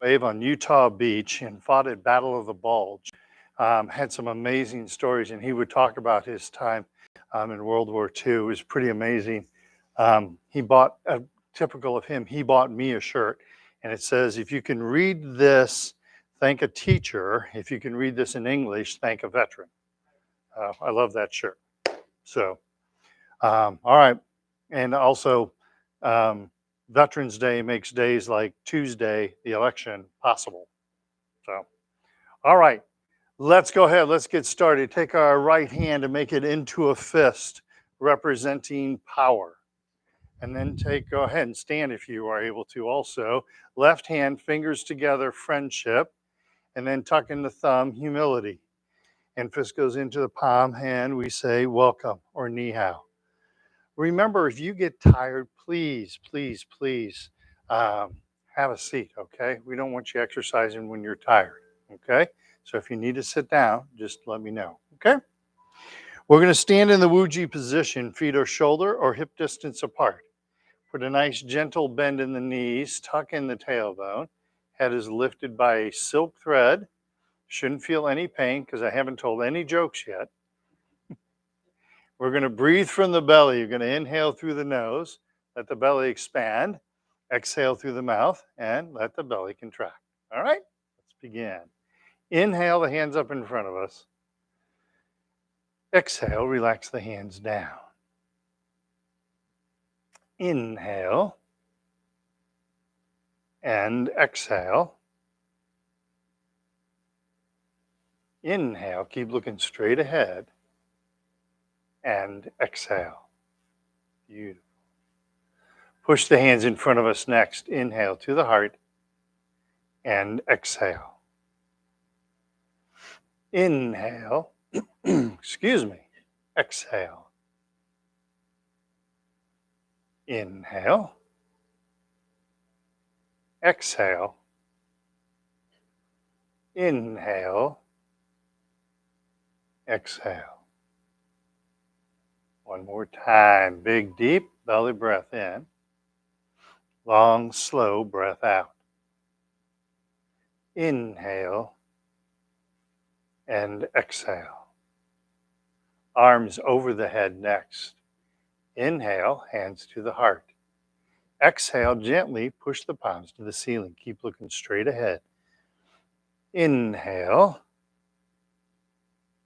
wave on Utah Beach and fought at Battle of the Bulge. Had some amazing stories, and he would talk about his time in World War II. It was pretty amazing. He bought, typical of him, he bought me a shirt, and it says, if you can read this, thank a teacher. If you can read this in English, thank a veteran. I love that shirt. So, all right. And also, Veterans Day makes days like Tuesday, the election, possible. So, all right, let's go ahead. Let's get started. Take our right hand and make it into a fist, representing power. And then go ahead and stand if you are able to also. Left hand, fingers together, friendship. And then tuck in the thumb, humility. And fist goes into the palm hand. We say welcome or ni hao. Remember, if you get tired, please, please, please have a seat, okay? We don't want you exercising when you're tired, okay? So if you need to sit down, just let me know, okay? We're going to stand in the Wuji position, feet are shoulder or hip distance apart. Put a nice gentle bend in the knees, tuck in the tailbone. Head is lifted by a silk thread. Shouldn't feel any pain because I haven't told any jokes yet. We're going to breathe from the belly. You're going to inhale through the nose, let the belly expand. Exhale through the mouth and let the belly contract. All right, let's begin. Inhale, the hands up in front of us. Exhale, relax the hands down. Inhale and exhale. Inhale, keep looking straight ahead. And exhale. Beautiful. Push the hands in front of us next. Inhale to the heart and exhale. Inhale. Excuse me. Exhale. Inhale. Exhale. Inhale. Exhale. One more time. Big, deep belly breath in. Long, slow breath out. Inhale and exhale. Arms over the head next. Inhale, hands to the heart. Exhale, gently push the palms to the ceiling. Keep looking straight ahead. Inhale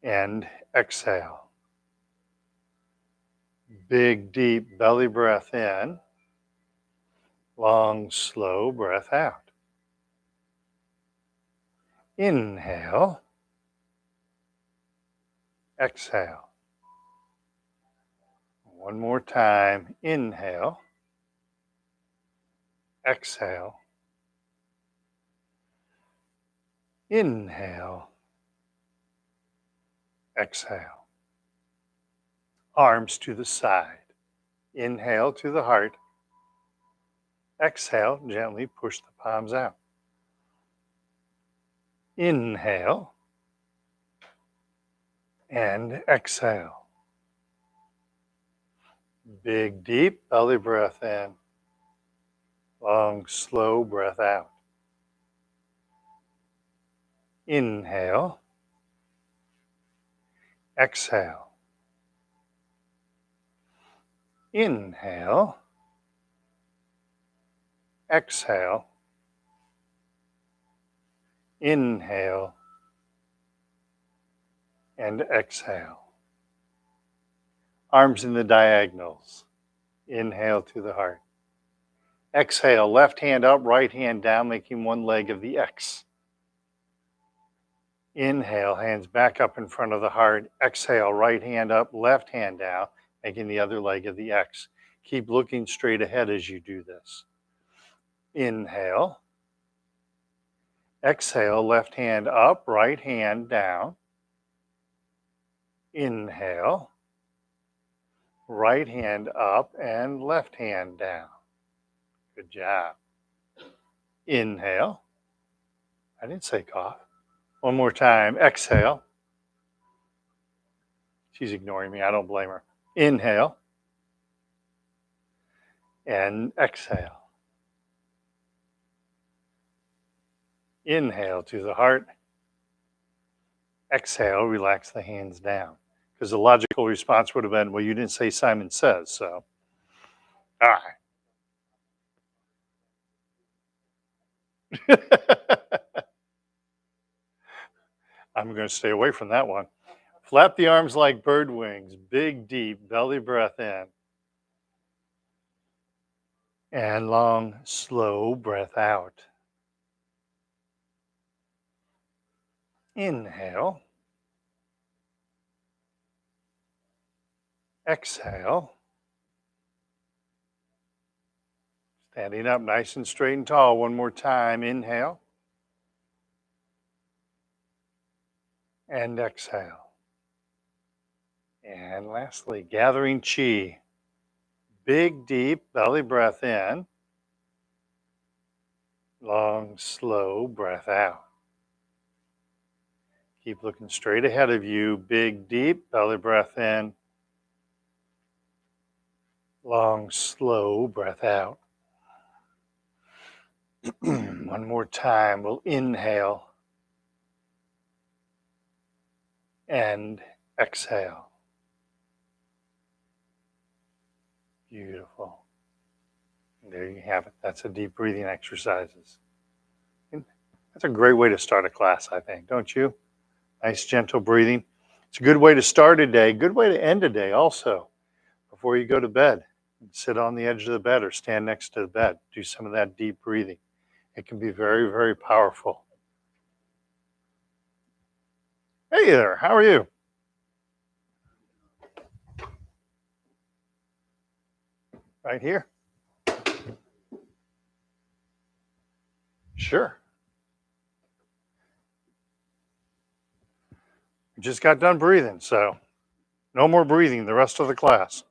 and exhale. Big, deep belly breath in. Long, slow breath out. Inhale. Exhale. One more time. Inhale. Exhale. Inhale. Exhale. Arms to the side. Inhale to the heart. Exhale, gently push the palms out. Inhale and exhale. Big, deep belly breath in. Long, slow breath out. Inhale. Exhale. Inhale. Exhale. Inhale. And exhale. Arms in the diagonals. Inhale to the heart. Exhale, left hand up, right hand down, making one leg of the X. Inhale, hands back up in front of the heart. Exhale, right hand up, left hand down, making the other leg of the X. Keep looking straight ahead as you do this. Inhale. Exhale, left hand up, right hand down. Inhale. Right hand up and left hand down. Good job. Inhale. I didn't say cough. One more time. Exhale. She's ignoring me. I don't blame her. Inhale. And exhale. Inhale to the heart. Exhale, relax the hands down. Because the logical response would have been, well, you didn't say Simon Says, so. All right. I'm going to stay away from that one. Flap the arms like bird wings. Big, deep belly breath in. And long, slow breath out. Inhale. Exhale. Standing up nice and straight and tall. One more time. Inhale. And exhale. And lastly, gathering chi. Big, deep belly breath in. Long, slow breath out. Keep looking straight ahead of you. Big, deep belly breath in. Long, slow breath out. One more time. We'll inhale and exhale. Beautiful. There you have it. That's a deep breathing exercises. And that's a great way to start a class, I think, don't you? Nice, gentle breathing. It's a good way to start a day, good way to end a day also. Before you go to bed, sit on the edge of the bed or stand next to the bed. Do some of that deep breathing. It can be very, very powerful. Hey there, how are you? Right here? Sure. We just got done breathing, so no more breathing the rest of the class.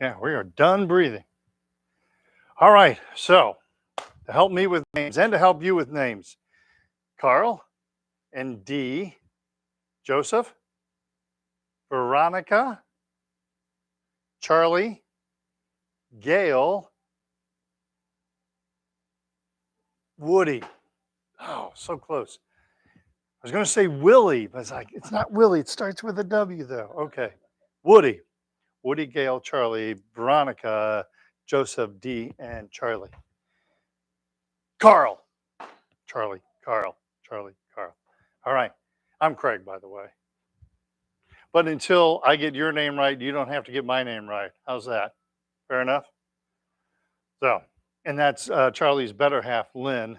Yeah, we are done breathing. All right, so to help me with names and to help you with names, Carl and D, Joseph, Veronica, Charlie, Gail, Woody. Oh, so close. I was going to say Willie, but it's like, it's not Willie. It starts with a W, though. Okay. Woody. Woody, Gail, Charlie, Veronica, Joseph, D, and Charlie. Carl. Charlie, Carl, Charlie, Carl. All right. I'm Craig, by the way. But until I get your name right, you don't have to get my name right. How's that? Fair enough? So, and that's Charlie's better half, Lynn.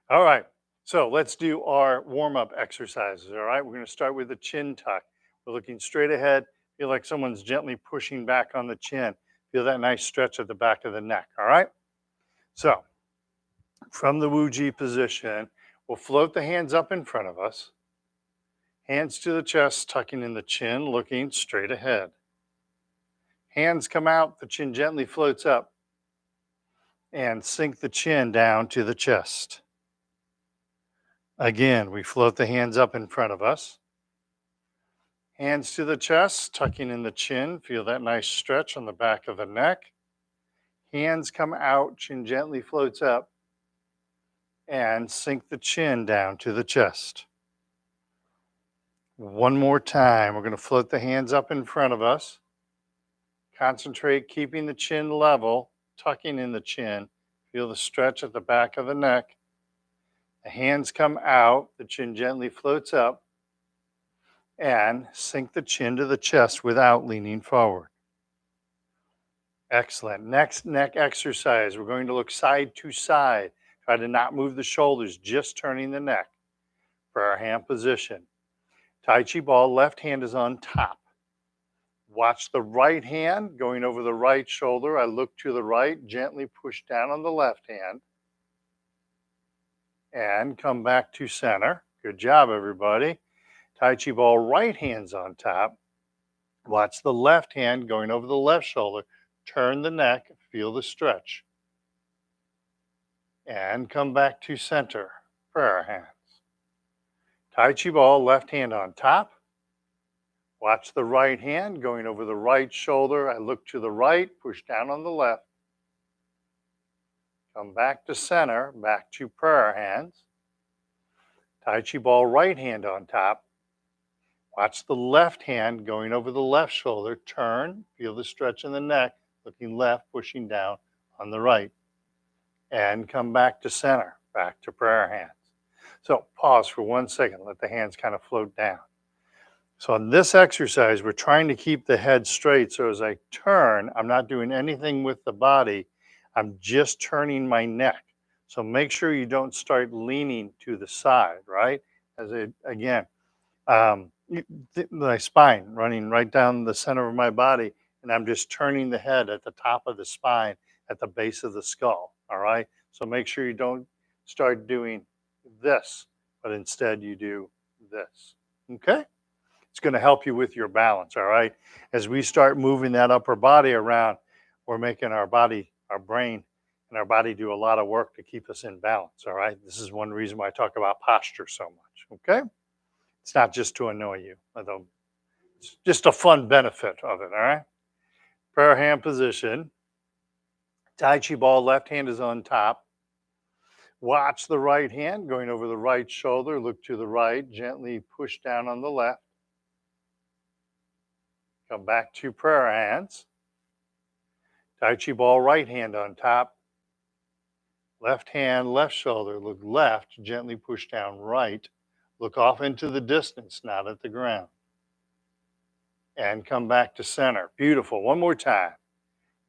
All right. So let's do our warm-up exercises. All right. We're going to start with the chin tuck. We're looking straight ahead. Feel like someone's gently pushing back on the chin. Feel that nice stretch at the back of the neck. All right. So from the Wu-Ji position, we'll float the hands up in front of us. Hands to the chest, tucking in the chin, looking straight ahead. Hands come out, the chin gently floats up. And sink the chin down to the chest. Again, we float the hands up in front of us. Hands to the chest, tucking in the chin. Feel that nice stretch on the back of the neck. Hands come out, chin gently floats up. And sink the chin down to the chest. One more time. We're going to float the hands up in front of us. Concentrate keeping the chin level, tucking in the chin. Feel the stretch at the back of the neck. The hands come out, the chin gently floats up, and sink the chin to the chest without leaning forward. Excellent. Next neck exercise, we're going to look side to side. Try to not move the shoulders, just turning the neck for our hand position. Tai Chi ball, left hand is on top. Watch the right hand going over the right shoulder. I look to the right, gently push down on the left hand. And come back to center. Good job, everybody. Tai Chi ball, right hand's on top. Watch the left hand going over the left shoulder. Turn the neck, feel the stretch. And come back to center for our hands. Tai Chi ball, left hand on top. Watch the right hand going over the right shoulder. I look to the right, push down on the left. Come back to center, back to prayer hands. Tai Chi ball, right hand on top. Watch the left hand going over the left shoulder. Turn, feel the stretch in the neck, looking left, pushing down on the right. And come back to center, back to prayer hands. So pause for 1 second, let the hands kind of float down. So in this exercise, we're trying to keep the head straight. So as I turn, I'm not doing anything with the body. I'm just turning my neck. So make sure you don't start leaning to the side, right? Again, my spine running right down the center of my body, and I'm just turning the head at the top of the spine at the base of the skull, all right? So make sure you don't start doing this, but instead you do this, okay? It's going to help you with your balance, all right? As we start moving that upper body around, we're making our body, our brain, and our body do a lot of work to keep us in balance, all right? This is one reason why I talk about posture so much, okay? It's not just to annoy you, although it's just a fun benefit of it, all right? Prayer hand position. Tai Chi ball, left hand is on top. Watch the right hand going over the right shoulder. Look to the right, gently push down on the left. Come back to prayer hands. Tai Chi ball, right hand on top. Left hand, left shoulder. Look left, gently push down right. Look off into the distance, not at the ground. And come back to center. Beautiful. One more time.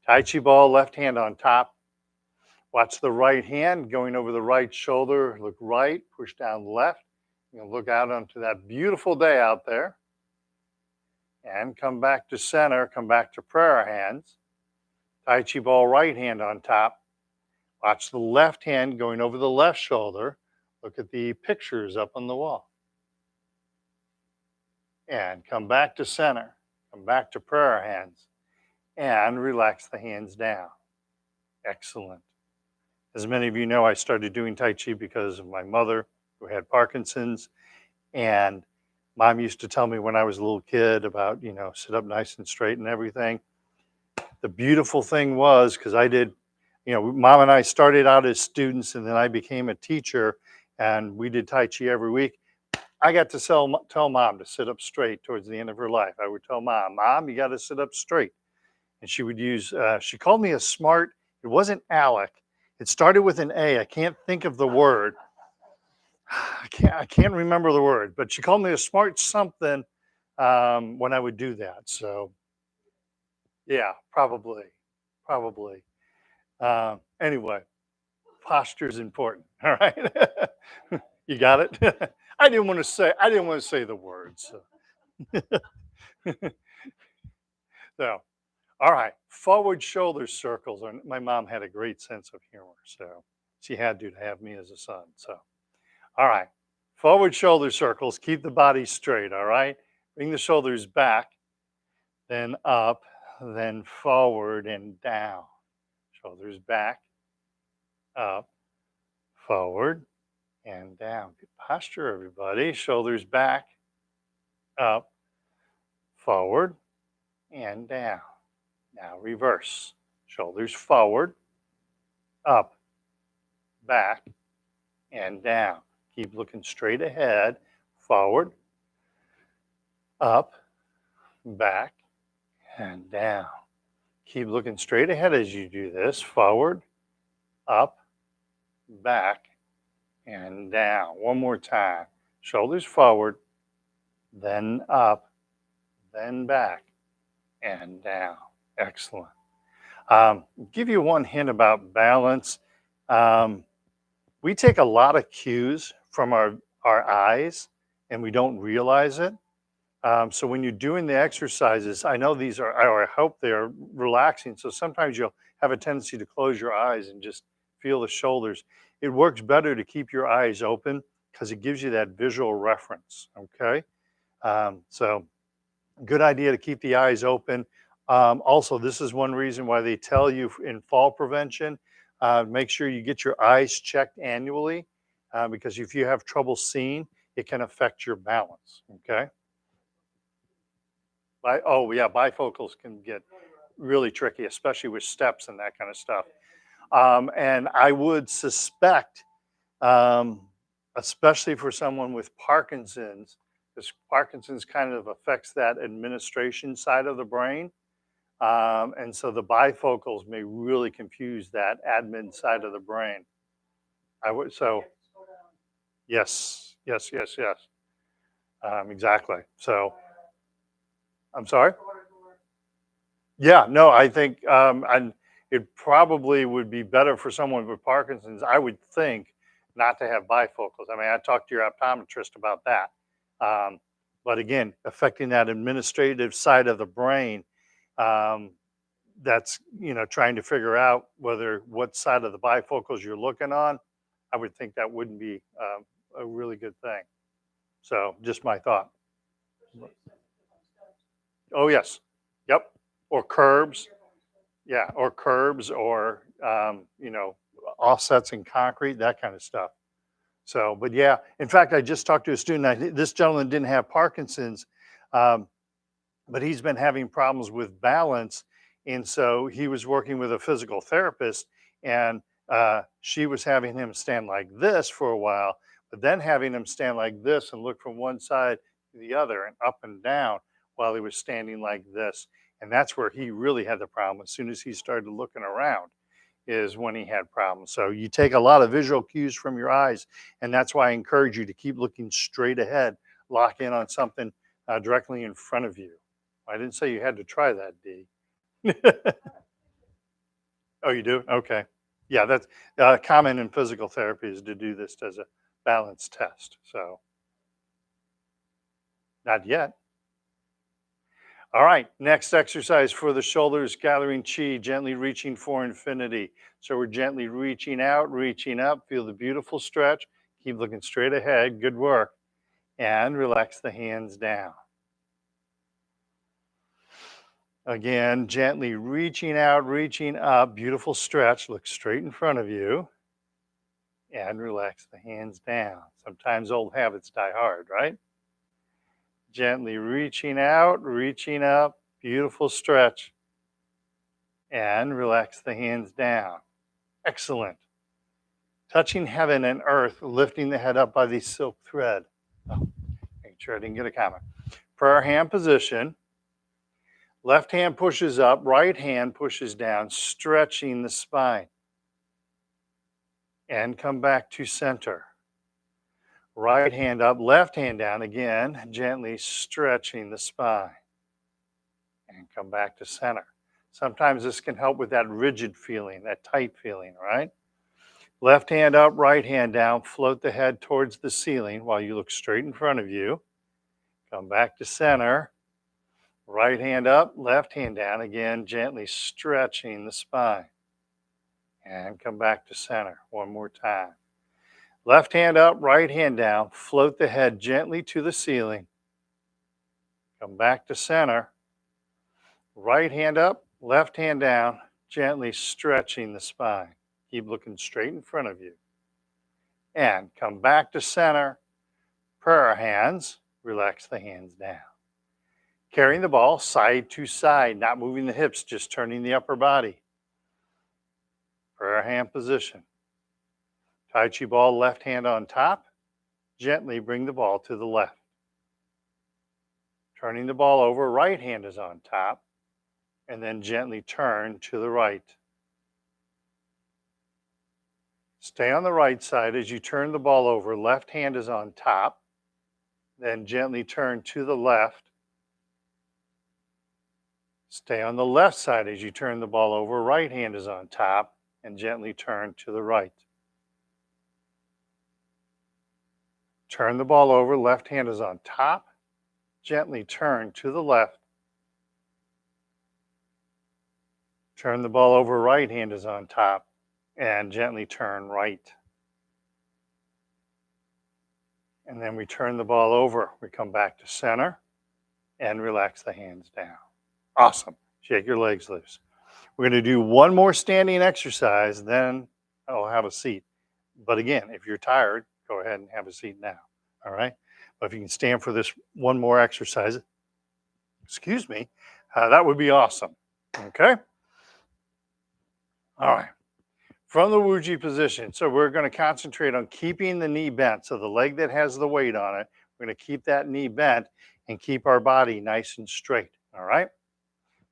Tai Chi ball, left hand on top. Watch the right hand going over the right shoulder. Look right, push down left. Look out onto that beautiful day out there. And come back to center, come back to prayer hands. Tai Chi ball, right hand on top. Watch the left hand going over the left shoulder. Look at the pictures up on the wall. And come back to center, come back to prayer hands, and relax the hands down. Excellent. As many of you know, I started doing Tai Chi because of my mother who had Parkinson's. And mom used to tell me when I was a little kid about, sit up nice and straight and everything. The beautiful thing was, because I did, mom and I started out as students and then I became a teacher and we did Tai Chi every week. I got to tell mom to sit up straight towards the end of her life. I would tell mom, you got to sit up straight. And she would use, she called me a smart, it wasn't Alec. It started with an A. I can't think of the word. I can't remember the word, but she called me a smart something when I would do that. So yeah, probably. Anyway, posture is important. All right. You got it? I didn't want to say the words. So, all right. Forward shoulder circles. My mom had a great sense of humor, so she had to have me as a son. So, all right. Forward shoulder circles. Keep the body straight. All right. Bring the shoulders back, then up, then forward and down. Shoulders back, up, forward, and down. Good posture, everybody. Shoulders back, up, forward, and down. Now reverse. Shoulders forward, up, back, and down. Keep looking straight ahead. Forward, up, back, and down. Keep looking straight ahead as you do this. Forward, up, back, and down. One more time. Shoulders forward, then up, then back, and down. Excellent. Give you one hint about balance. We take a lot of cues from our eyes and we don't realize it. So when you're doing the exercises, I know these are, or I hope they're relaxing. So sometimes you'll have a tendency to close your eyes and just feel the shoulders. It works better to keep your eyes open because it gives you that visual reference. Okay. So good idea to keep the eyes open. Also, this is one reason why they tell you in fall prevention, make sure you get your eyes checked annually because if you have trouble seeing, it can affect your balance. Okay. Oh yeah, bifocals can get really tricky, especially with steps and that kind of stuff. And I would suspect, um, especially for someone with Parkinson's, because Parkinson's kind of affects that administration side of the brain. And so the bifocals may really confuse that admin side of the brain. I would so yes, yes, yes, yes, exactly. So I'm sorry. Yeah, no, I think and it probably would be better for someone with Parkinson's, I would think, not to have bifocals. I mean, I talked to your optometrist about that. Um, but again, affecting that administrative side of the brain, um, that's trying to figure out whether what side of the bifocals you're looking on. I would think that wouldn't be a really good thing. So, just my thought. Oh yes, yep. Or curbs. Yeah, or curbs or offsets in concrete, that kind of stuff. So, but yeah, in fact, I just talked to a student. This gentleman didn't have Parkinson's, um, but he's been having problems with balance, and so he was working with a physical therapist, and she was having him stand like this for a while, but then having him stand like this and look from one side to the other and up and down while he was standing like this. And that's where he really had the problem. As soon as he started looking around, is when he had problems. So you take a lot of visual cues from your eyes, and that's why I encourage you to keep looking straight ahead, lock in on something directly in front of you. I didn't say you had to try that, D. Oh, you do? Okay. Yeah, that's common in physical therapy is to do this as a balance test. So not yet. All right, next exercise for the shoulders, gathering chi, gently reaching for infinity. So we're gently reaching out, reaching up. Feel the beautiful stretch. Keep looking straight ahead. Good work. And relax the hands down. Again, gently reaching out, reaching up. Beautiful stretch. Look straight in front of you. And relax the hands down. Sometimes old habits die hard, right? Gently reaching out, reaching up. Beautiful stretch. And relax the hands down. Excellent. Touching heaven and earth, lifting the head up by the silk thread. Oh, make sure I didn't get a comment. Prayer hand position. Left hand pushes up, right hand pushes down, stretching the spine. And come back to center. Right hand up, left hand down again, gently stretching the spine. And come back to center. Sometimes this can help with that rigid feeling, that tight feeling, right? Left hand up, right hand down, float the head towards the ceiling while you look straight in front of you. Come back to center. Right hand up, left hand down, again, gently stretching the spine. And come back to center one more time. Left hand up, right hand down, float the head gently to the ceiling. Come back to center. Right hand up, left hand down, gently stretching the spine. Keep looking straight in front of you. And come back to center. Prayer hands, relax the hands down. Carrying the ball side to side, not moving the hips, just turning the upper body. Prayer hand position. Tai Chi ball, left hand on top. Gently bring the ball to the left. Turning the ball over, right hand is on top. And then gently turn to the right. Stay on the right side as you turn the ball over. Left hand is on top. Then gently turn to the left. Stay on the left side as you turn the ball over. Right hand is on top. And gently turn to the right. Turn the ball over. Left hand is on top. Gently turn to the left. Turn the ball over. Right hand is on top. And gently turn right. And then we turn the ball over. We come back to center and relax the hands down. Awesome. Shake your legs loose. We're going to do one more standing exercise, then I'll have a seat. But again, if you're tired, go ahead and have a seat now. All right. But if you can stand for this one more exercise, excuse me, that would be awesome. Okay. All right. From the Wuji position, so we're going to concentrate on keeping the knee bent. So the leg that has the weight on it, we're going to keep that knee bent and keep our body nice and straight. All right.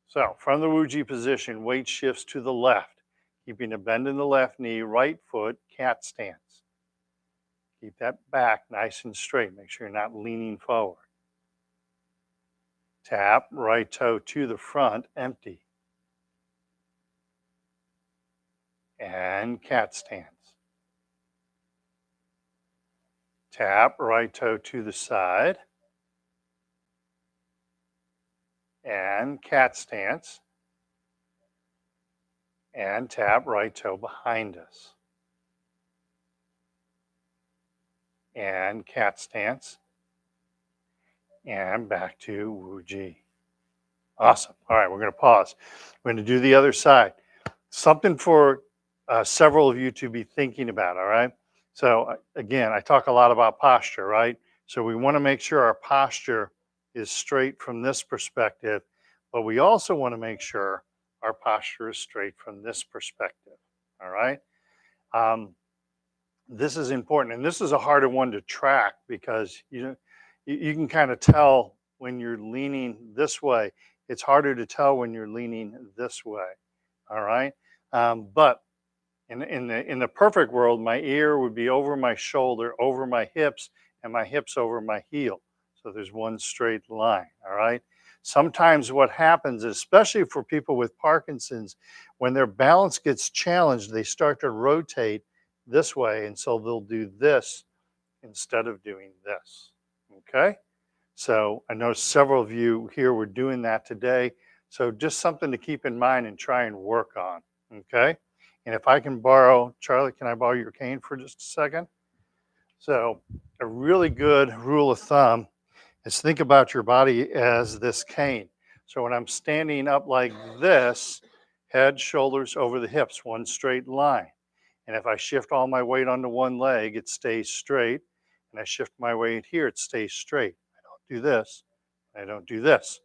So from the Wuji position, weight shifts to the left, keeping a bend in the left knee, right foot, cat stance. Keep that back nice and straight. Make sure you're not leaning forward. Tap, right toe to the front, empty. And cat stance. Tap, right toe to the side. And cat stance. And tap, right toe behind us. And cat stance. And back to Wuji. Awesome. All right, we're going to pause. We're going to do the other side. Something for several of you to be thinking about, all right? So again, I talk a lot about posture, right? So we want to make sure our posture is straight from this perspective, but we also want to make sure our posture is straight from this perspective, all right? This is important, and this is a harder one to track because you can kind of tell when you're leaning this way. It's harder to tell when you're leaning this way, all right? But in the perfect world, my ear would be over my shoulder, over my hips, and my hips over my heel. So there's one straight line, all right? Sometimes what happens, especially for people with Parkinson's, when their balance gets challenged, they start to rotate this way, and so they'll do this instead of doing this, okay? So I know several of you here were doing that today. So just something to keep in mind and try and work on, okay? And if I can borrow, Charlie, can I borrow your cane for just a second? So a really good rule of thumb is think about your body as this cane. So when I'm standing up like this, head, shoulders over the hips, one straight line. And if I shift all my weight onto one leg, it stays straight. And I shift my weight here, it stays straight. I don't do this. I don't do this.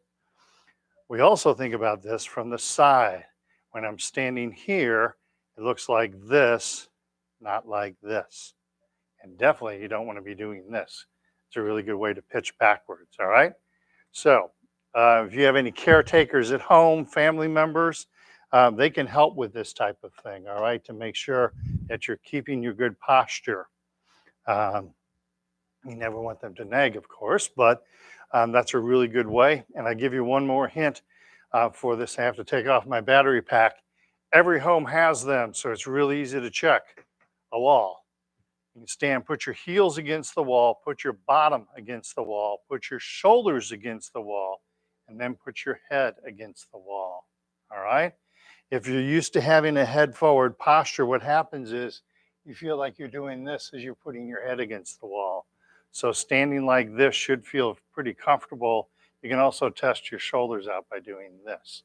We also think about this from the side. When I'm standing here, it looks like this, not like this. And definitely you don't want to be doing this. It's a really good way to pitch backwards, all right? So if you have any caretakers at home, family members, they can help with this type of thing, all right, to make sure that you're keeping your good posture. You never want them to nag, of course, but that's a really good way. And I give you one more hint for this. I have to take off my battery pack. Every home has them, so it's really easy to check a wall. You can stand, put your heels against the wall, put your bottom against the wall, put your shoulders against the wall, and then put your head against the wall. All right? If you're used to having a head forward posture, what happens is you feel like you're doing this as you're putting your head against the wall. So standing like this should feel pretty comfortable. You can also test your shoulders out by doing this.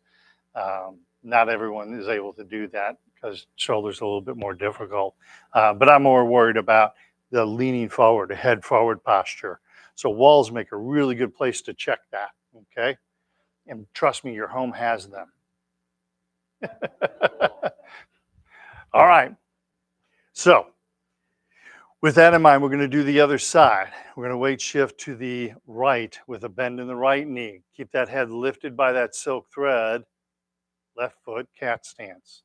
Not everyone is able to do that because shoulders are a little bit more difficult. But I'm more worried about the leaning forward, the head forward posture. So walls make a really good place to check that, okay? And trust me, your home has them. All right. So with that in mind, we're going to do the other side. We're going to weight shift to the right with a bend in the right knee. Keep that head lifted by that silk thread. Left foot, cat stance.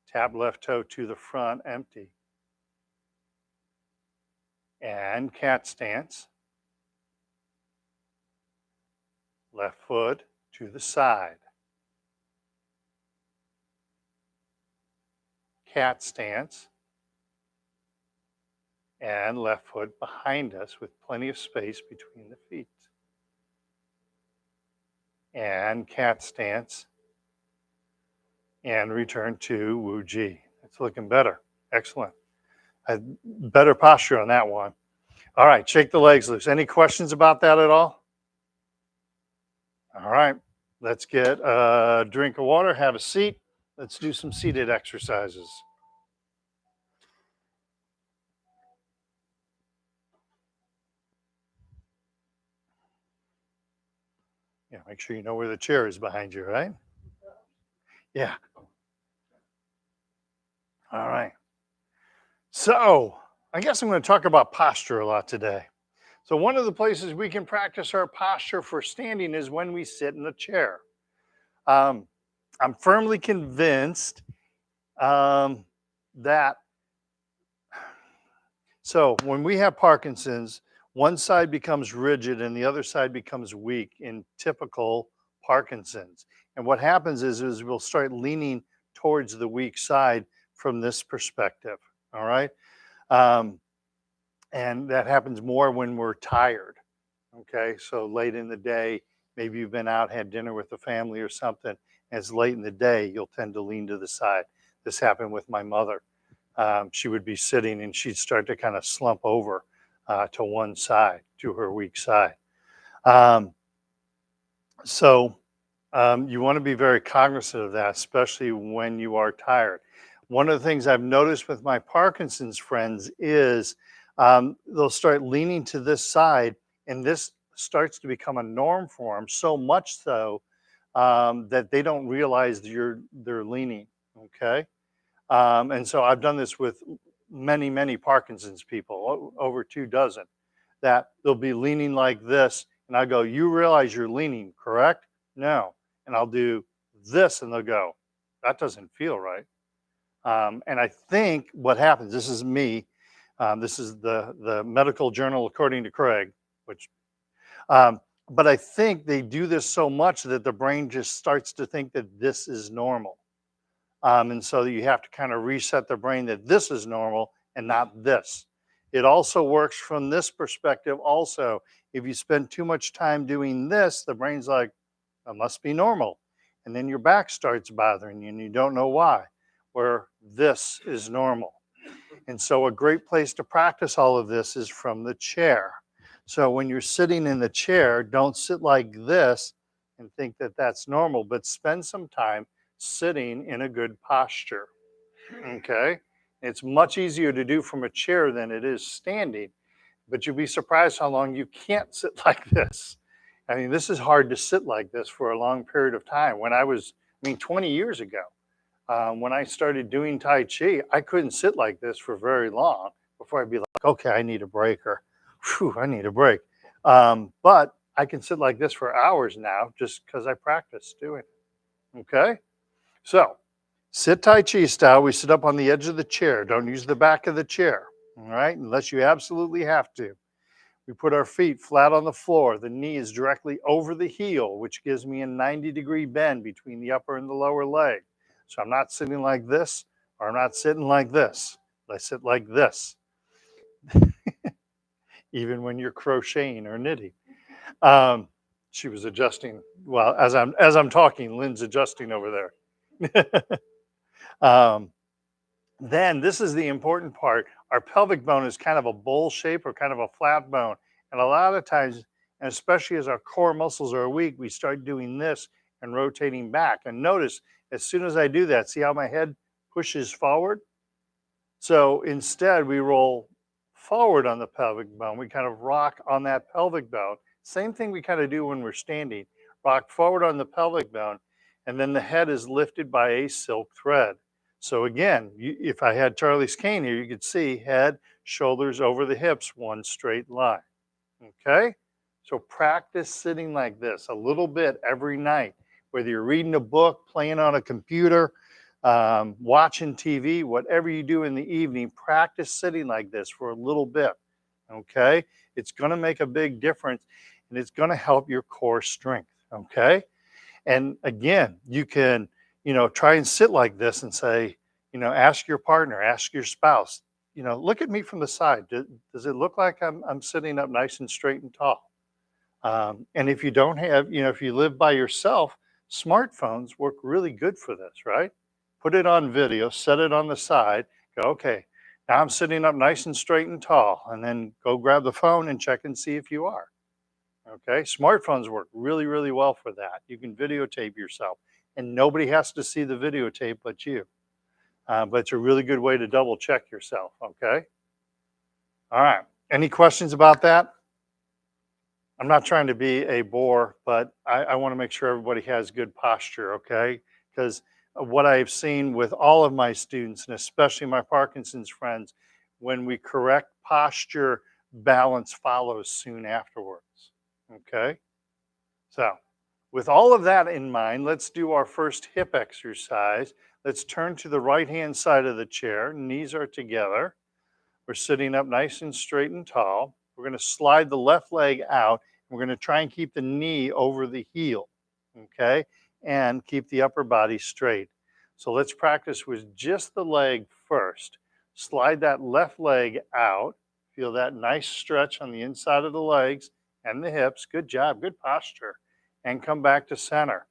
Tap left toe to the front, empty. And cat stance. Left foot to the side. Cat stance. And left foot behind us with plenty of space between the feet. And cat stance. And return to Wu Ji. It's looking better. Excellent. Better posture on that one. All right, shake the legs loose. Any questions about that at all? All right, let's get a drink of water, have a seat. Let's do some seated exercises. Yeah, make sure you know where the chair is behind you, right? Yeah. All right. So I guess I'm going to talk about posture a lot today. So one of the places we can practice our posture for standing is when we sit in a chair. Um, I'm firmly convinced that so when we have Parkinson's, one side becomes rigid and the other side becomes weak in typical Parkinson's. And what happens is we'll start leaning towards the weak side from this perspective. All right. Um, and that happens more when we're tired. Okay. So late in the day, maybe you've been out, had dinner with the family or something. And it's late in the day, you'll tend to lean to the side. This happened with my mother. She would be sitting and she'd start to kind of slump over to one side, to her weak side. Um, so you want to be very cognizant of that, especially when you are tired. One of the things I've noticed with my Parkinson's friends is they'll start leaning to this side, and this starts to become a norm for them, so much so that they don't realize they're leaning. Okay. And so I've done this with many, many Parkinson's people, over 2 dozen, that they'll be leaning like this. And I go, you realize you're leaning, correct? No. And I'll do this and they'll go, that doesn't feel right. And I think what happens, this is me, this is the medical journal according to Craig, which, um, but I think they do this so much that the brain just starts to think that this is normal. And so you have to kind of reset the brain that this is normal and not this. It also works from this perspective. Also, if you spend too much time doing this, the brain's like, that must be normal. And then your back starts bothering you and you don't know why, where this is normal. And so, a great place to practice all of this is from the chair. So, when you're sitting in the chair, don't sit like this and think that that's normal, but spend some time sitting in a good posture. Okay. It's much easier to do from a chair than it is standing, but you'll be surprised how long you can't sit like this. I mean, this is hard to sit like this for a long period of time. When I was, 20 years ago, when I started doing Tai Chi, I couldn't sit like this for very long before I'd be like, okay, I need a break, or whew, I need a break. But I can sit like this for hours now just because I practice doing it. Okay. So sit Tai Chi style. We sit up on the edge of the chair. Don't use the back of the chair. All right. Unless you absolutely have to. We put our feet flat on the floor. The knee is directly over the heel, which gives me a 90-degree bend between the upper and the lower leg. So I'm not sitting like this, or I'm not sitting like this. I sit like this, even when you're crocheting or knitting. Um, she was adjusting. Well, as I'm talking, Lynn's adjusting over there. um, Then this is the important part. Our pelvic bone is kind of a bowl shape or kind of a flat bone. And a lot of times, and especially as our core muscles are weak, we start doing this and rotating back. And notice, as soon as I do that, see how my head pushes forward? So instead, we roll forward on the pelvic bone. We kind of rock on that pelvic bone. Same thing we kind of do when we're standing. Rock forward on the pelvic bone, and then the head is lifted by a silk thread. So again, if I had Charlie's cane here, you could see head, shoulders over the hips, one straight line. Okay? So practice sitting like this a little bit every night, whether you're reading a book, playing on a computer, watching TV, whatever you do in the evening, practice sitting like this for a little bit. Okay? It's going to make a big difference and it's going to help your core strength. Okay? And again, you can, try and sit like this and say, ask your partner, ask your spouse, look at me from the side. Does it look like I'm sitting up nice and straight and tall? And if you don't have, if you live by yourself, smartphones work really good for this, right? Put it on video, set it on the side, go, okay, now I'm sitting up nice and straight and tall, and then go grab the phone and check and see if you are. Okay, smartphones work really, really well for that. You can videotape yourself, and nobody has to see the videotape but you. But it's a really good way to double check yourself. Okay. All right. Any questions about that? I'm not trying to be a bore, but I want to make sure everybody has good posture, okay? Because what I've seen with all of my students, and especially my Parkinson's friends, when we correct posture, balance follows soon afterwards, okay? So, with all of that in mind, let's do our first hip exercise. Let's turn to the right-hand side of the chair. Knees are together. We're sitting up nice and straight and tall. We're going to slide the left leg out. We're going to try and keep the knee over the heel, okay? And keep the upper body straight. So let's practice with just the leg first. Slide that left leg out. Feel that nice stretch on the inside of the legs and the hips. Good job, good posture. And come back to center.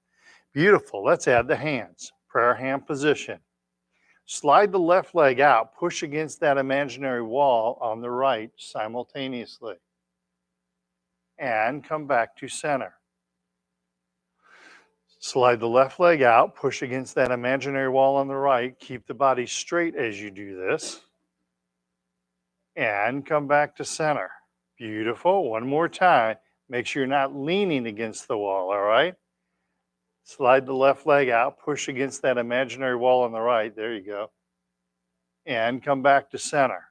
Beautiful. Let's add the hands. Prayer hand position. Slide the left leg out, push against that imaginary wall on the right simultaneously. And come back to center. Slide the left leg out, push against that imaginary wall on the right. Keep the body straight as you do this. And come back to center. Beautiful. One more time. Make sure you're not leaning against the wall, all right? Slide the left leg out, push against that imaginary wall on the right. There you go. And come back to center.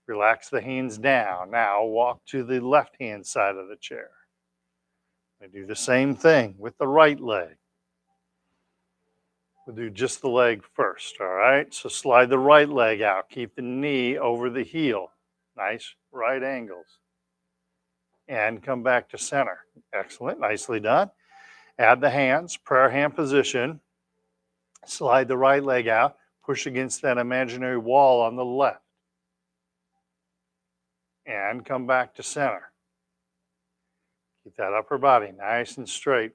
Relax the hands down. Now walk to the left-hand side of the chair. I do the same thing with the right leg. We'll do just the leg first, all right? So slide the right leg out. Keep the knee over the heel. Nice right angles. And come back to center. Excellent, nicely done. Add the hands, prayer hand position. Slide the right leg out. Push against that imaginary wall on the left. And come back to center. Keep that upper body nice and straight.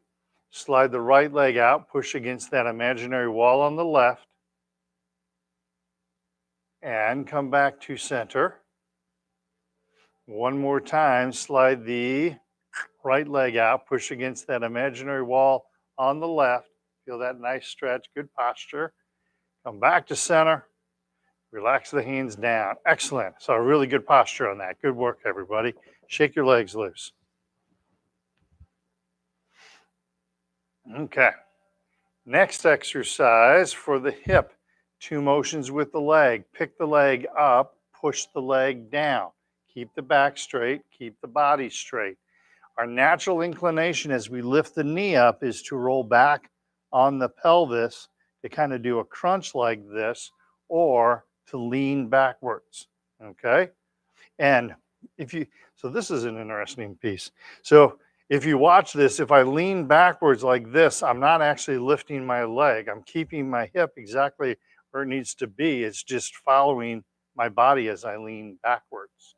Slide the right leg out, push against that imaginary wall on the left. And come back to center. One more time, slide the right leg out, push against that imaginary wall on the left. Feel that nice stretch, good posture. Come back to center. Relax the hands down. Excellent. So a really good posture on that. Good work, everybody. Shake your legs loose. Okay. Next exercise for the hip. 2 motions with the leg. Pick the leg up, push the leg down. Keep the back straight, keep the body straight. Our natural inclination as we lift the knee up is to roll back on the pelvis to kind of do a crunch like this or to lean backwards, okay? And so this is an interesting piece. So if you watch this, if I lean backwards like this, I'm not actually lifting my leg. I'm keeping my hip exactly where it needs to be. It's just following my body as I lean backwards.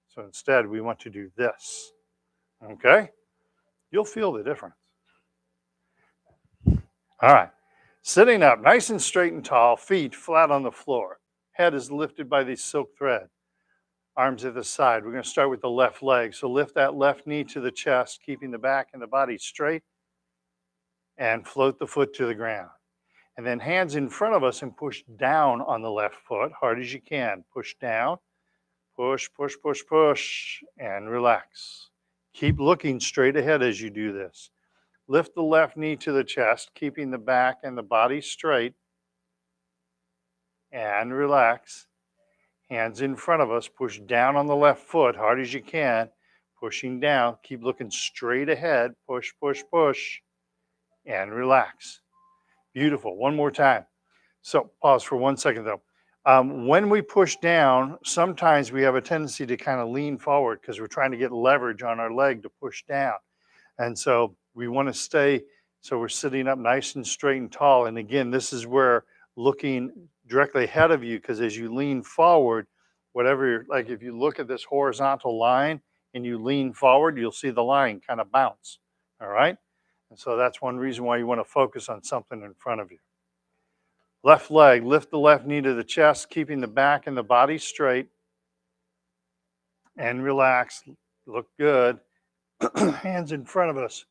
So instead, we want to do this, okay? You'll feel the difference. All right, sitting up nice and straight and tall, feet flat on the floor. Head is lifted by the silk thread. Arms at the side. We're going to start with the left leg. So lift that left knee to the chest, keeping the back and the body straight, and float the foot to the ground. And then hands in front of us and push down on the left foot, hard as you can. Push down, push, push, push, push, and relax. Keep looking straight ahead as you do this. Lift the left knee to the chest, keeping the back and the body straight, and relax. Hands in front of us, push down on the left foot, hard as you can, pushing down, keep looking straight ahead, push, push, push, and relax. Beautiful, one more time. So pause for 1 second though. When we push down, sometimes we have a tendency to kind of lean forward because we're trying to get leverage on our leg to push down. And so we want to stay, so we're sitting up nice and straight and tall. And again, this is where looking directly ahead of you, because as you lean forward, whatever you're, like if you look at this horizontal line and you lean forward, you'll see the line kind of bounce, all right? And so that's one reason why you want to focus on something in front of you. Left leg, lift the left knee to the chest, keeping the back and the body straight, and relax, look good. Hands in front of us,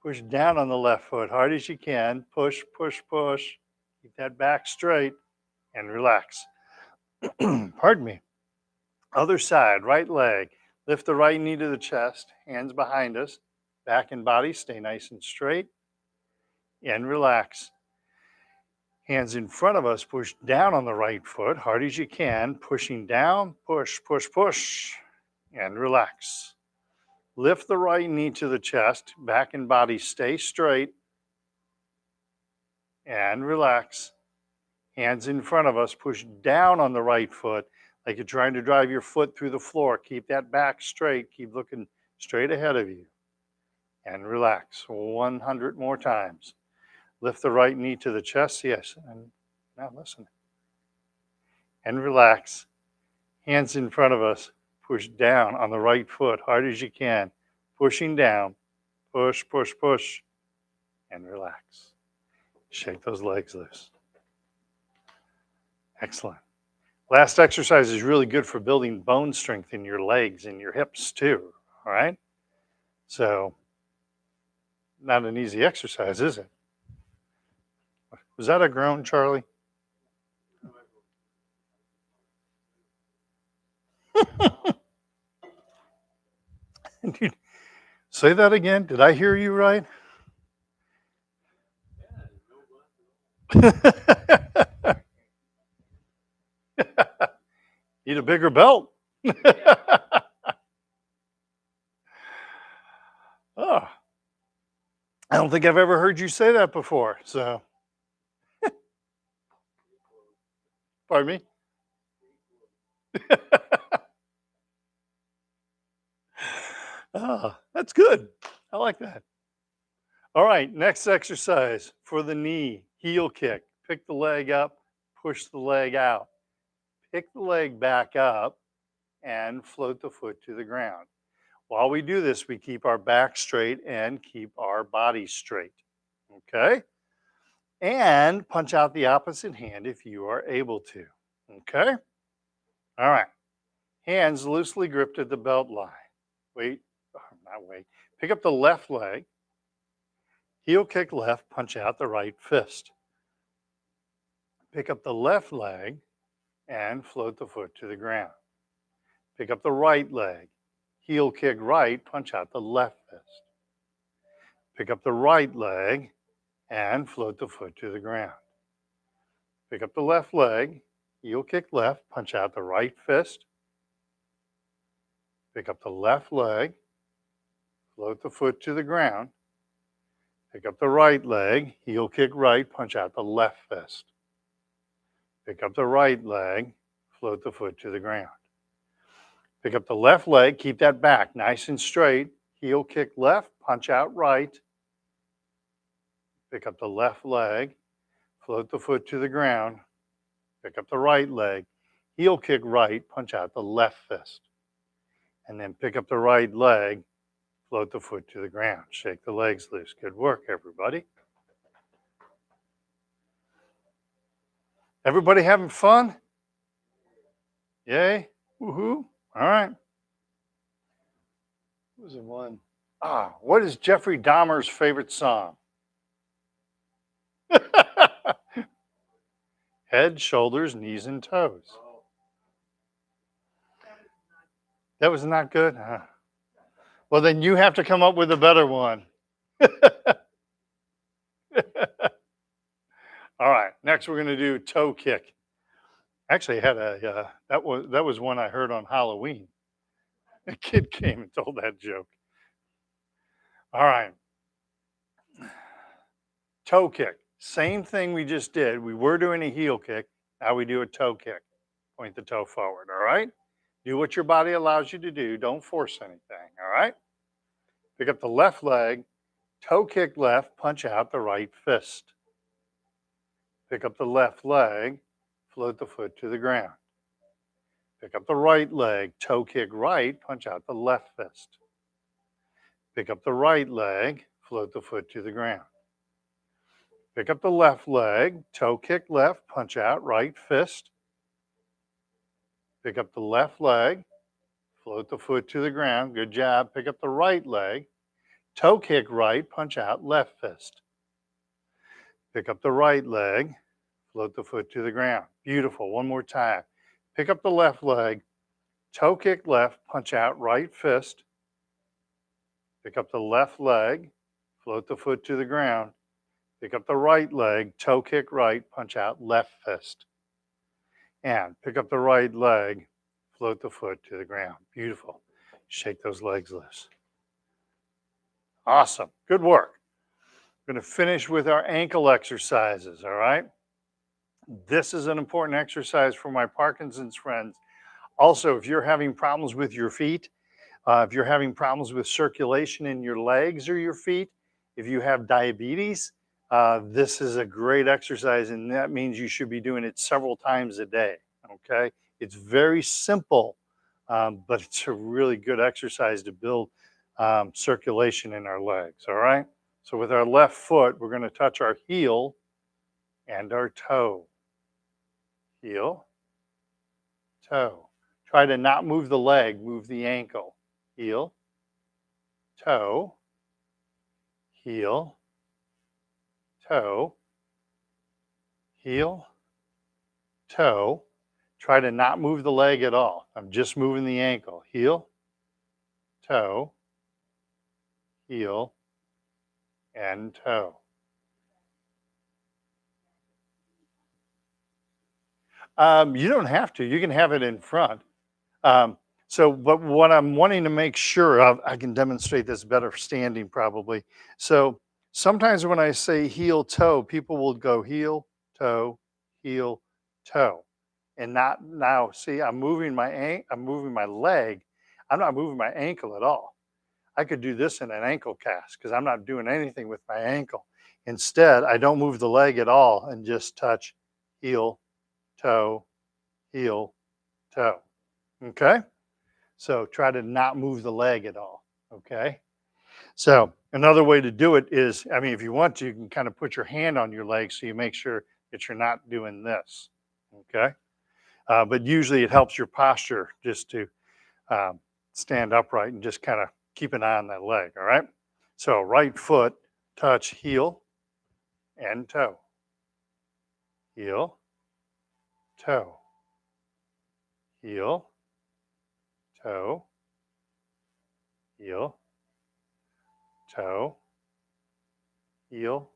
push down on the left foot, hard as you can, push, push, push, keep that back straight, and relax. Pardon me. Other side, right leg. Lift the right knee to the chest, hands behind us, back and body stay nice and straight, and relax. Hands in front of us, push down on the right foot, hard as you can, pushing down, push, push, push, and relax. Lift the right knee to the chest, back and body stay straight, and relax. Hands in front of us, push down on the right foot like you're trying to drive your foot through the floor. Keep that back straight, keep looking straight ahead of you, and relax. 100 more times. Lift the right knee to the chest, yes, and now listen. And relax. Hands in front of us, push down on the right foot, hard as you can, pushing down, push, push, push, and relax. Shake those legs loose. Excellent. Last exercise is really good for building bone strength in your legs and your hips too, all right? So, not an easy exercise, is it? Was that a groan, Charlie? Dude, say that again. Did I hear you right? Need a bigger belt. Oh, I don't think I've ever heard you say that before. So, pardon me. Ah, that's good. I like that. All right, next exercise for the knee, heel kick. Pick the leg up, push the leg out. Pick the leg back up and float the foot to the ground. While we do this, we keep our back straight and keep our body straight. Okay? And punch out the opposite hand if you are able to. Okay? All right. Hands loosely gripped at the belt line. Wait, not wait. Pick up the left leg. Heel kick left, punch out the right fist. Pick up the left leg and float the foot to the ground. Pick up the right leg. Heel kick right, punch out the left fist. Pick up the right leg and float the foot to the ground. Pick up the left leg. Heel kick left, punch out the right fist. Pick up the left leg. Float the foot to the ground. Pick up the right leg. Heel kick right, punch out the left fist. Pick up the right leg. Float the foot to the ground. Pick up the left leg, keep that back nice and straight. Heel kick left, punch out right. Pick up the left leg, float the foot to the ground. Pick up the right leg, heel kick right, punch out the left fist. And then pick up the right leg, float the foot to the ground. Shake the legs loose. Good work, everybody. Everybody having fun? Yay? Woohoo. All right. What was the one? What is Jeffrey Dahmer's favorite song? Head, shoulders, knees, and toes. That was not good? Well, then you have to come up with a better one. All right, next we're going to do toe kick. Actually, I had that was one I heard on Halloween. A kid came and told that joke. All right. Toe kick. Same thing we just did. We were doing a heel kick. Now we do a toe kick. Point the toe forward, all right? Do what your body allows you to do. Don't force anything, all right? Pick up the left leg, toe kick left, punch out the right fist. Pick up the left leg, float the foot to the ground. Pick up the right leg, toe kick right, punch out the left fist. Pick up the right leg, float the foot to the ground. Pick up the left leg, toe kick left, punch out right fist. Pick up the left leg, float the foot to the ground. Good job. Pick up the right leg, toe kick right, punch out left fist. Pick up the right leg, float the foot to the ground. Beautiful. One more time. Pick up the left leg, toe kick left, punch out right fist, pick up the left leg, float the foot to the ground, pick up the right leg, toe kick right, punch out left fist. And pick up the right leg, float the foot to the ground. Beautiful. Shake those legs loose. Awesome. Good work. We're going to finish with our ankle exercises, all right? This is an important exercise for my Parkinson's friends. Also, if you're having problems with your feet, if you're having problems with circulation in your legs or your feet, if you have diabetes, this is a great exercise, and that means you should be doing it several times a day, okay? It's very simple, but it's a really good exercise to build circulation in our legs, all right? So with our left foot, we're gonna touch our heel and our toe. Heel, toe. Try to not move the leg, move the ankle. Heel, toe, heel, toe, heel, toe. Try to not move the leg at all. I'm just moving the ankle. Heel, toe, heel, and toe. You don't have to. You can have it in front. But what I'm wanting to make sure of, I can demonstrate this better standing probably. So sometimes when I say heel toe, people will go heel toe, and not now. See, I'm moving my leg. I'm not moving my ankle at all. I could do this in an ankle cast because I'm not doing anything with my ankle. Instead, I don't move the leg at all and just touch heel, toe, heel, toe. Okay? So try to not move the leg at all. Okay. So another way to do it is, I mean, if you want to, you can kind of put your hand on your leg so you make sure that you're not doing this. Okay. But usually it helps your posture just to um, stand upright and just kind of keep an eye on that leg. All right. So right foot, touch heel and toe. Heel, toe, heel, toe, heel, toe, heel,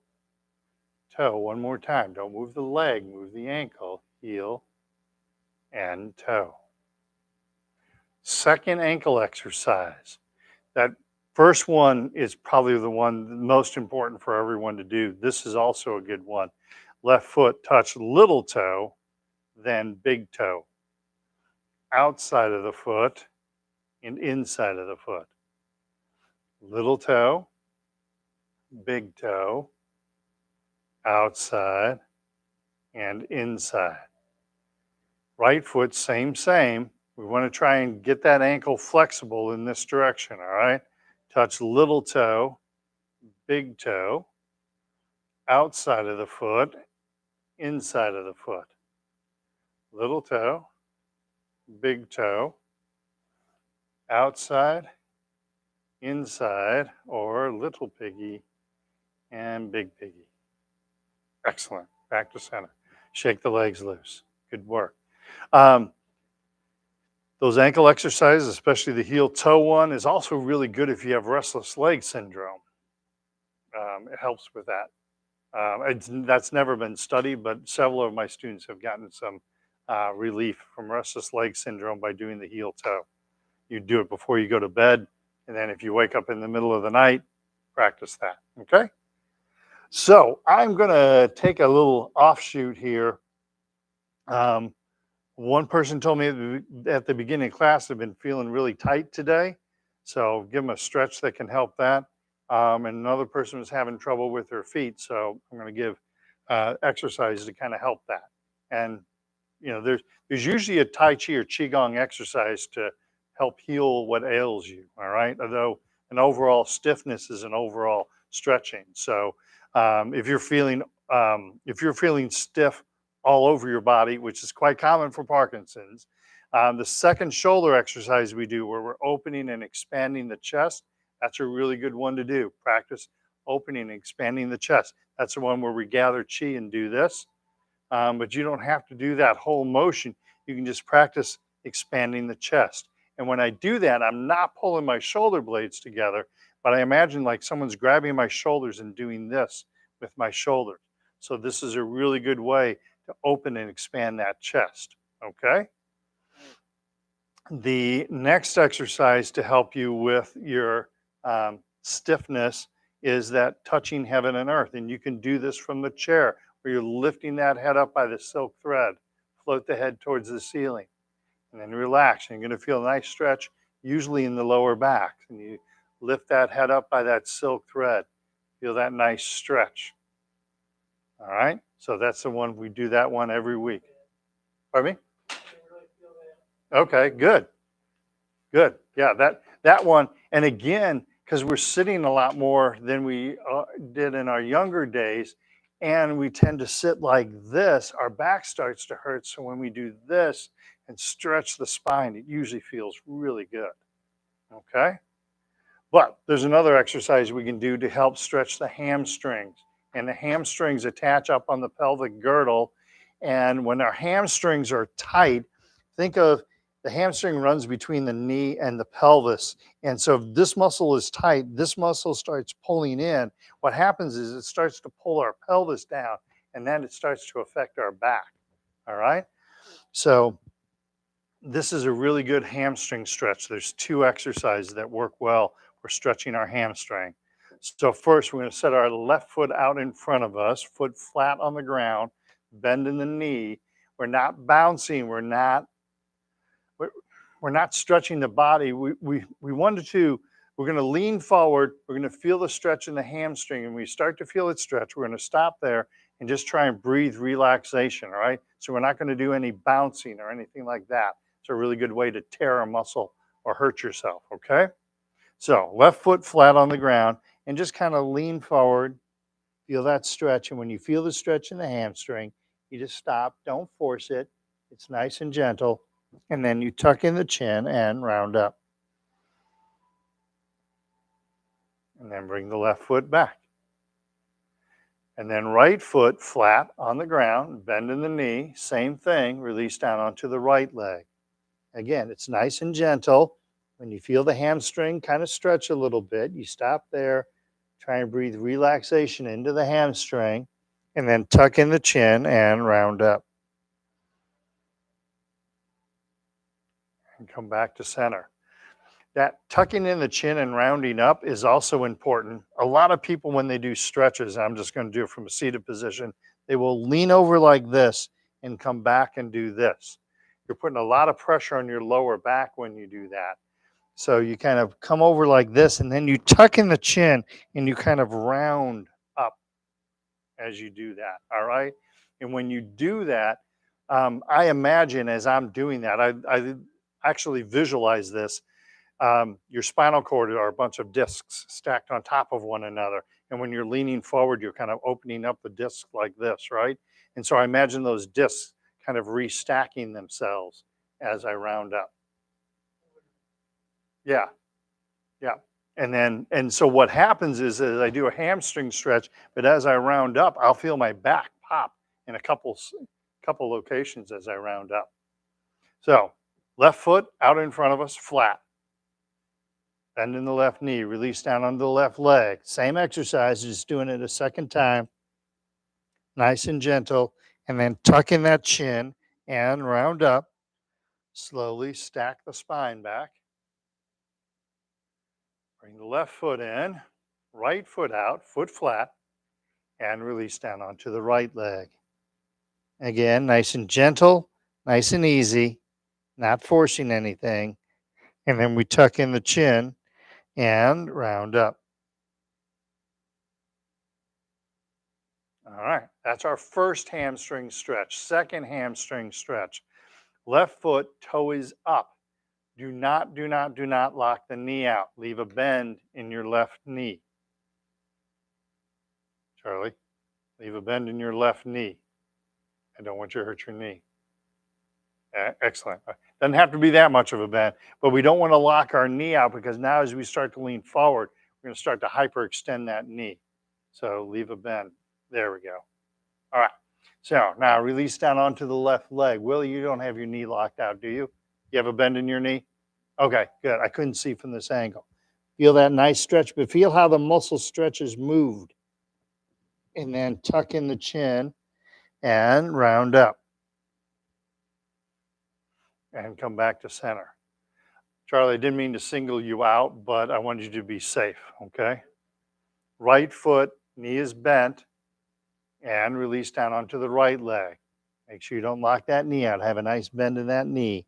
toe. One more time. Don't move the leg, move the ankle, heel, and toe. Second ankle exercise. That first one is probably the one most important for everyone to do. This is also a good one. Left foot, touch little toe, then big toe. Outside of the foot and inside of the foot. Little toe, big toe, outside and inside. Right foot, same. We want to try and get that ankle flexible in this direction, all right? Touch little toe, big toe, outside of the foot, inside of the foot. Little toe, big toe, outside, inside, or little piggy and big piggy. Excellent. Back to center. Shake the legs loose. Good work. Those ankle exercises, especially the heel toe one, is also really good if you have restless leg syndrome. It helps with that. That's never been studied, but several of my students have gotten some relief from restless leg syndrome by doing the heel toe. You do it before you go to bed, and then if you wake up in the middle of the night, practice that. Okay? So I'm going to take a little offshoot here. One person told me at the beginning of class they've been feeling really tight today. So give them a stretch that can help that. And another person was having trouble with their feet. So I'm going to give exercises to kind of help that. And, you know, there's usually a Tai Chi or Qigong exercise to help heal what ails you. All right. Although an overall stiffness is an overall stretching. So if you're feeling stiff all over your body, which is quite common for Parkinson's. The second shoulder exercise we do where we're opening and expanding the chest, that's a really good one to do. Practice opening and expanding the chest. That's the one where we gather chi and do this. But you don't have to do that whole motion. You can just practice expanding the chest. And when I do that, I'm not pulling my shoulder blades together, but I imagine like someone's grabbing my shoulders and doing this with my shoulders. So this is a really good way to open and expand that chest, okay? The next exercise to help you with your stiffness is that touching heaven and earth. And you can do this from the chair where you're lifting that head up by the silk thread, float the head towards the ceiling, and then relax. And you're going to feel a nice stretch, usually in the lower back. And you lift that head up by that silk thread, feel that nice stretch. All right, so that's the one, we do that one every week. Pardon me? Okay, good. Good. Yeah, that one. And again, because we're sitting a lot more than we did in our younger days, and we tend to sit like this, our back starts to hurt. So when we do this and stretch the spine, it usually feels really good. Okay. But there's another exercise we can do to help stretch the hamstrings. And the hamstrings attach up on the pelvic girdle. And when our hamstrings are tight, think of the hamstring runs between the knee and the pelvis. And so if this muscle is tight, this muscle starts pulling in. What happens is it starts to pull our pelvis down, and then it starts to affect our back. All right. So this is a really good hamstring stretch. There's two exercises that work well for stretching our hamstring. So first, we're going to set our left foot out in front of us, foot flat on the ground, bend in the knee. We're not bouncing. We're not stretching the body. We're going to lean forward. We're going to feel the stretch in the hamstring. And we start to feel it stretch. We're going to stop there and just try and breathe relaxation, all right? So we're not going to do any bouncing or anything like that. It's a really good way to tear a muscle or hurt yourself, okay? So left foot flat on the ground and just kind of lean forward, feel that stretch. And when you feel the stretch in the hamstring, you just stop, don't force it. It's nice and gentle. And then you tuck in the chin and round up. And then bring the left foot back. And then right foot flat on the ground, bend in the knee, same thing, release down onto the right leg. Again, it's nice and gentle. When you feel the hamstring kind of stretch a little bit, you stop there, try and breathe relaxation into the hamstring, and then tuck in the chin and round up. And come back to center. That tucking in the chin and rounding up is also important. A lot of people, when they do stretches, I'm just going to do it from a seated position, they will lean over like this and come back and do this. You're putting a lot of pressure on your lower back when you do that. So you kind of come over like this, and then you tuck in the chin and you kind of round up as you do that. All right. And when you do that, I imagine as I'm doing that, I actually visualize this. Your spinal cord are a bunch of discs stacked on top of one another. And when you're leaning forward, you're kind of opening up the disc like this, right? And so I imagine those discs kind of restacking themselves as I round up. Yeah, yeah. And so what happens is I do a hamstring stretch, but as I round up, I'll feel my back pop in a couple locations as I round up. So left foot out in front of us, flat. Bend in the left knee, release down on the left leg. Same exercise, just doing it a second time. Nice and gentle. And then tuck in that chin and round up. Slowly stack the spine back. Bring the left foot in, right foot out, foot flat, and release down onto the right leg. Again, nice and gentle, nice and easy, not forcing anything. And then we tuck in the chin and round up. All right, that's our first hamstring stretch. Second hamstring stretch. Left foot, toe is up. Do not lock the knee out. Leave a bend in your left knee. Charlie, leave a bend in your left knee. I don't want you to hurt your knee. Excellent. Doesn't have to be that much of a bend, but we don't want to lock our knee out because now as we start to lean forward, we're going to start to hyperextend that knee. So leave a bend. There we go. All right. So now release down onto the left leg. Willie, you don't have your knee locked out, do you? You have a bend in your knee? Okay, good. I couldn't see from this angle. Feel that nice stretch, but feel how the muscle stretches moved. And then tuck in the chin and round up and come back to center. Charlie, I didn't mean to single you out, but I wanted you to be safe, okay? Right foot, knee is bent, and release down onto the right leg. Make sure you don't lock that knee out. Have a nice bend in that knee.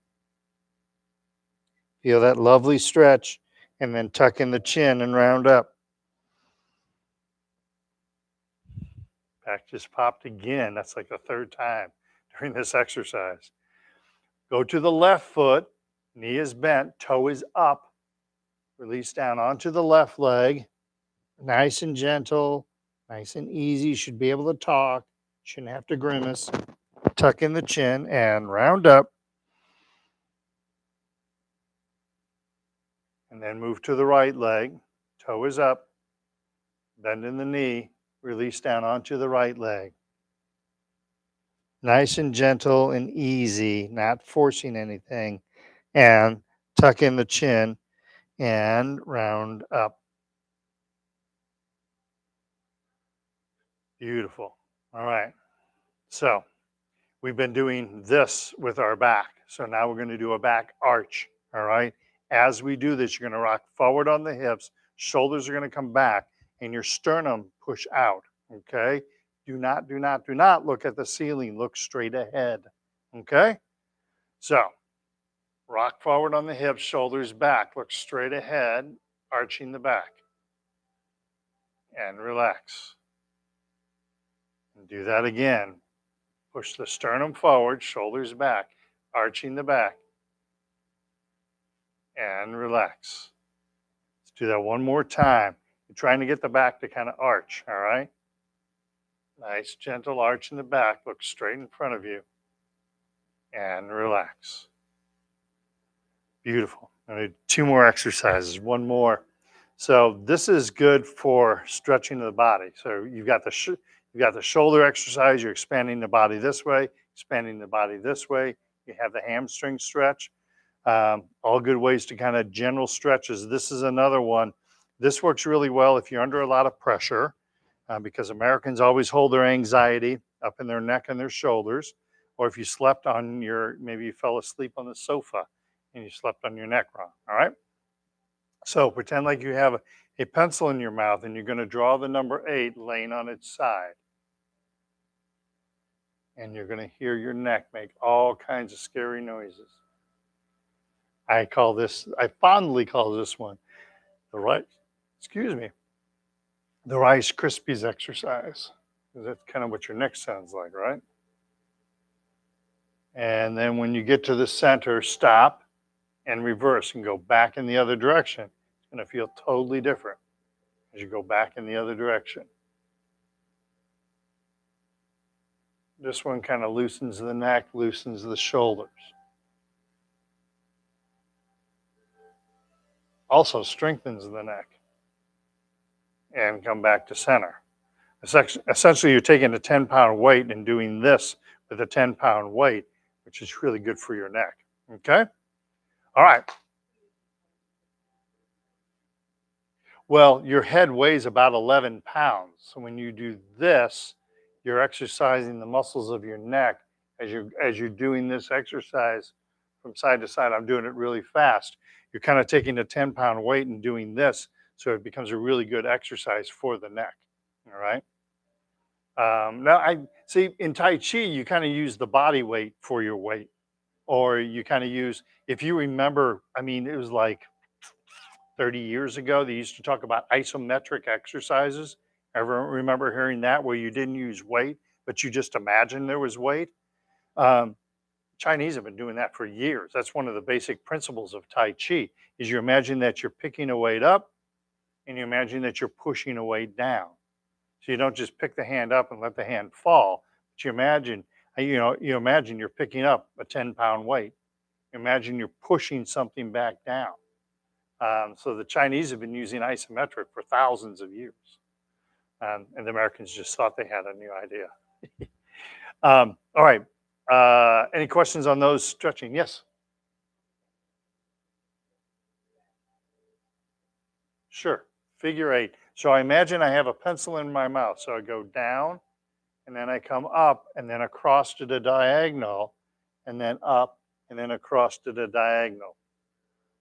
Feel that lovely stretch, and then tuck in the chin and round up. Back just popped again. That's like the third time during this exercise. Go to the left foot, knee is bent, toe is up. Release down onto the left leg. Nice and gentle, nice and easy. You should be able to talk. Shouldn't have to grimace. Tuck in the chin and round up. And then move to the right leg. Toe is up. Bend in the knee. Release down onto the right leg. Nice and gentle and easy, not forcing anything. And tuck in the chin and round up. Beautiful. All right. So we've been doing this with our back. So now we're going to do a back arch. All right. As we do this, you're going to rock forward on the hips. Shoulders are going to come back and your sternum push out. Okay. Do not look at the ceiling. Look straight ahead. Okay. So rock forward on the hips, shoulders back. Look straight ahead, arching the back. And relax. And do that again. Push the sternum forward, shoulders back, arching the back. And relax. Let's do that one more time. You're trying to get the back to kind of arch, all right? Nice, gentle arch in the back. Look straight in front of you. And relax. Beautiful. I need two more exercises, one more. So this is good for stretching the body. So you've got the shoulder exercise. You're expanding the body this way, expanding the body this way. You have the hamstring stretch. All good ways to kind of general stretches. This is another one. This works really well if you're under a lot of pressure, because Americans always hold their anxiety up in their neck and their shoulders, or if you slept on maybe you fell asleep on the sofa and you slept on your neck wrong. All right. So pretend like you have a pencil in your mouth and you're going to draw the number 8 laying on its side. And you're going to hear your neck make all kinds of scary noises. I fondly call this one the Rice Krispies exercise. That's kind of what your neck sounds like, right? And then when you get to the center, stop and reverse and go back in the other direction. It's going to feel totally different as you go back in the other direction. This one kind of loosens the neck, loosens the shoulders. Also strengthens the neck. And come back to center. Essentially, you're taking a 10-pound weight and doing this with a 10-pound weight, which is really good for your neck. Okay? All right. Well, your head weighs about 11 pounds. So when you do this, you're exercising the muscles of your neck as you're doing this exercise from side to side. I'm doing it really fast. You're kind of taking a 10-pound weight and doing this, so it becomes a really good exercise for the neck. All right. Now, I see in Tai Chi, you kind of use the body weight for your weight, or you kind of use, if you remember, I mean, it was like 30 years ago, they used to talk about isometric exercises. Ever remember hearing that, where you didn't use weight, but you just imagined there was weight? Chinese have been doing that for years. That's one of the basic principles of Tai Chi, is you imagine that you're picking a weight up and you imagine that you're pushing a weight down. So you don't just pick the hand up and let the hand fall, but you imagine you're picking up a 10-pound weight. Imagine you're pushing something back down. So the Chinese have been using isometric for thousands of years. And the Americans just thought they had a new idea. All right. Any questions on those stretching? Yes. Sure. Figure 8. So I imagine I have a pencil in my mouth. So I go down and then I come up and then across to the diagonal and then up and then across to the diagonal.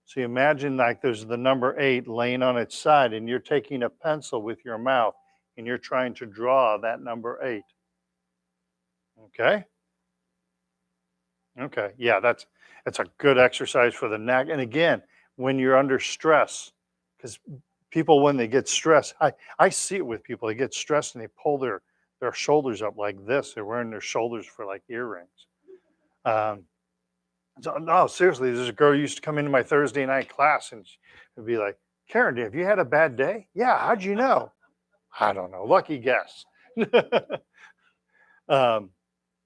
So you imagine like there's the number 8 laying on its side and you're taking a pencil with your mouth and you're trying to draw that number 8. Okay? Okay. Yeah, that's a good exercise for the neck. And again, when you're under stress, because people when they get stressed, I see it with people, they get stressed and they pull their shoulders up like this. They're wearing their shoulders for like earrings. Um, so, no, seriously, there's a girl who used to come into my Thursday night class and she'd be like, Karen, have you had a bad day? Yeah, how'd you know? I don't know. Lucky guess. um,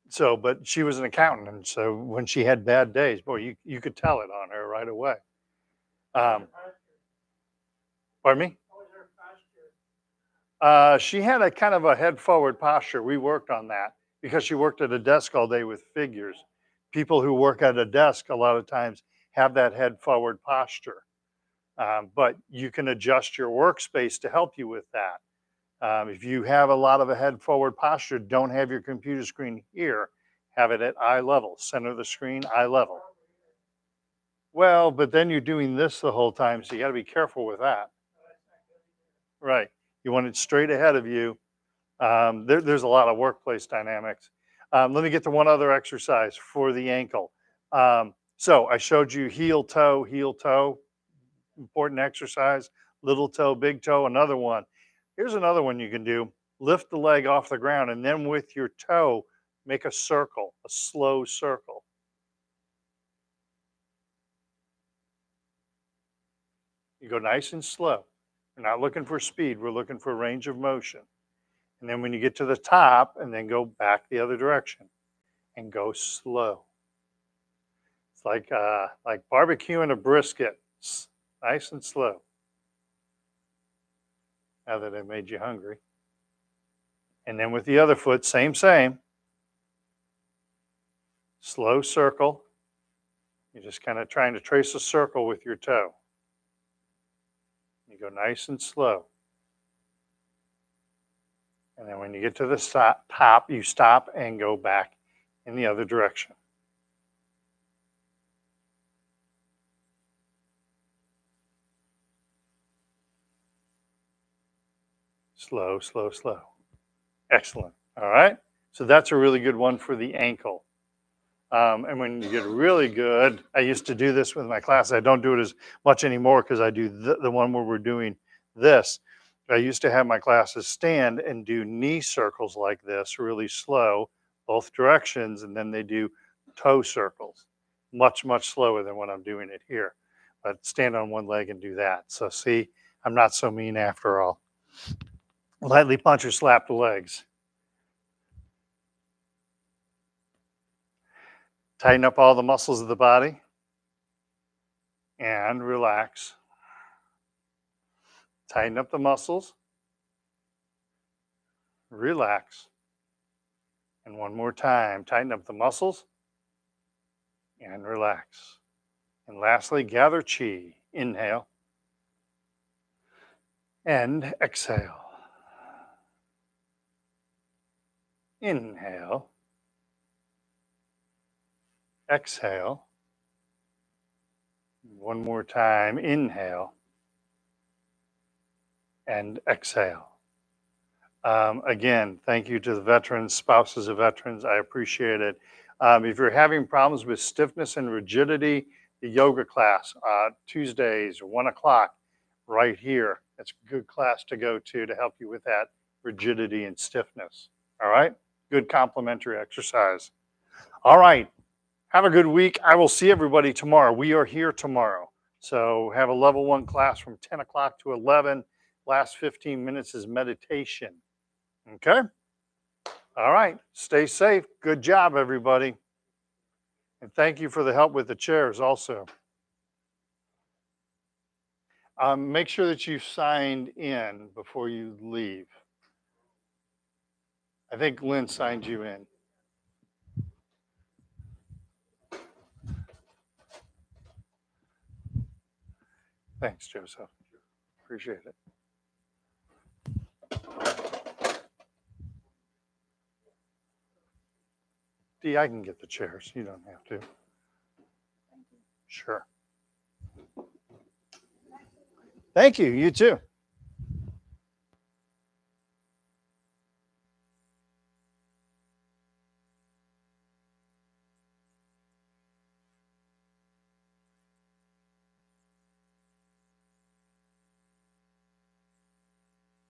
so, but she was an accountant. And so when she had bad days, boy, you could tell it on her right away. Um, pardon me? She had a kind of a head forward posture. We worked on that because she worked at a desk all day with figures. People who work at a desk a lot of times have that head forward posture. But you can adjust your workspace to help you with that. If you have a lot of a head forward posture, don't have your computer screen here. Have it at eye level, center of the screen, eye level. Well, but then you're doing this the whole time, so you got to be careful with that. Right. You want it straight ahead of you. There's a lot of workplace dynamics. Let me get to one other exercise for the ankle. So I showed you heel toe, important exercise, little toe, big toe, another one. Here's another one you can do. Lift the leg off the ground and then with your toe, make a circle, a slow circle. You go nice and slow. We're not looking for speed, we're looking for range of motion. And then when you get to the top, and then go back the other direction and go slow. It's like barbecuing a brisket, nice and slow. Now that I made you hungry. And then with the other foot, same. Slow circle. You're just kind of trying to trace a circle with your toe. You go nice and slow. And then when you get to the top, you stop and go back in the other direction. Slow, slow, slow. Excellent. All right. So that's a really good one for the ankle. And when you get really good, I used to do this with my class. I don't do it as much anymore because I do the one where we're doing this. I used to have my classes stand and do knee circles like this, really slow, both directions, and then they do toe circles, much, much slower than what I'm doing it here. But stand on one leg and do that. So see, I'm not so mean after all. Lightly punch or slap the legs. Tighten up all the muscles of the body and relax. Tighten up the muscles, relax. And one more time, tighten up the muscles and relax. And lastly, gather chi. Inhale and exhale. Inhale, exhale. One more time, inhale and exhale. Again, thank you to the veterans, spouses of veterans. I appreciate it. If you're having problems with stiffness and rigidity, the yoga class, Tuesdays, 1 o'clock, right here. That's a good class to go to help you with that rigidity and stiffness. All right? Good complementary exercise. All right. Have a good week. I will see everybody tomorrow. We are here tomorrow. So have a level 1 class from 10 o'clock to 11. Last 15 minutes is meditation. Okay? All right. Stay safe. Good job, everybody. And thank you for the help with the chairs also. Make sure that you signed in before you leave. I think Lynn signed you in. Thanks, Joseph. appreciate it. Dee, I can get the chairs. You don't have to. Sure. Thank you. You too.